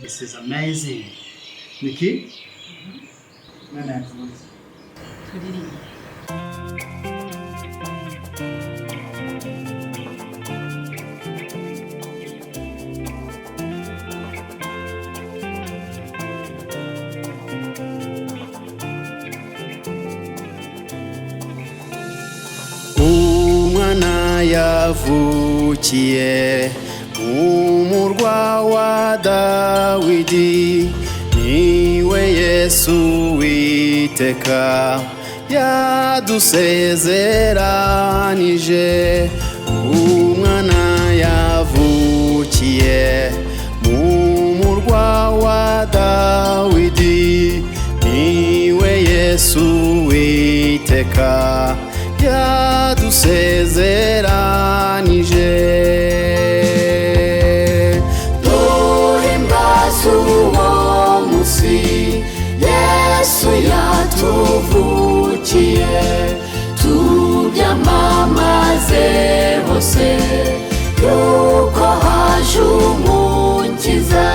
This is amazing. Nikki? Umwana yavukiye mu murwa wa Dawidi, niwe Yesu witeka yadusezeranije. Umwana yavukiye mu murwa wa Dawidi, niwe Yesu witeka yadusezeranije. Duhimbaze uwo munsi Yesu yatuvukiye, tubyamamaze hose yuko haje umukiza.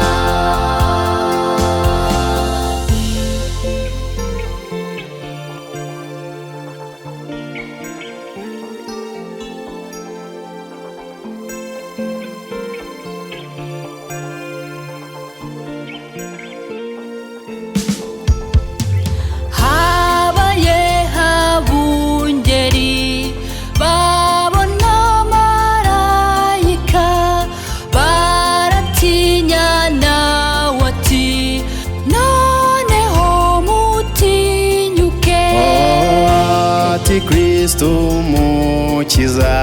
Kristo umukiza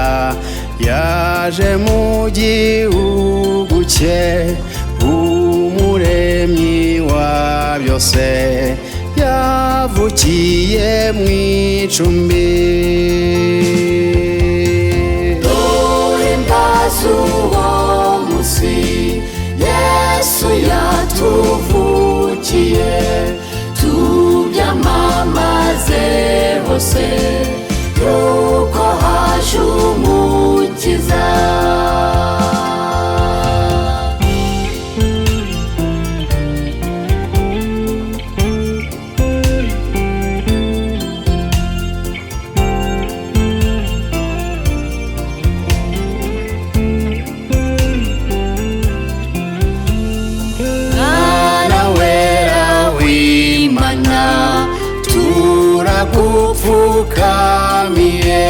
yaje mu gihugu cye, umuremyi wa byose yavukiye mu icumbi. Duhimbaze uwo munsi Yesu yatuvukiye, tubyamamaze hose yuko haje umukiza. Mwana wera w'Imana, turagupfukamiye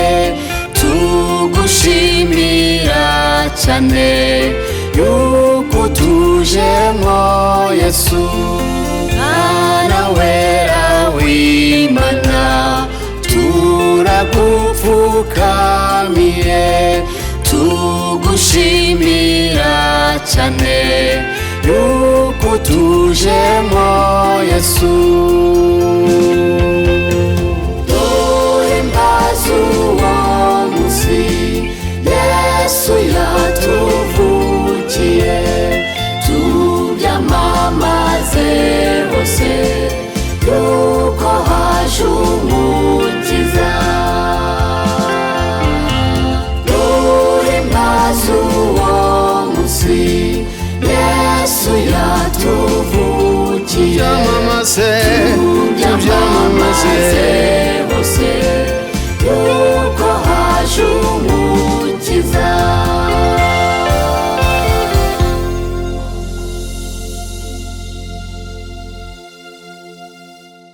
tugushimira cyane yuko tujemo Yesu. Mwana wera w'Imana, turagupfukamiye tugushimira cyane yuko tujemo Yesu.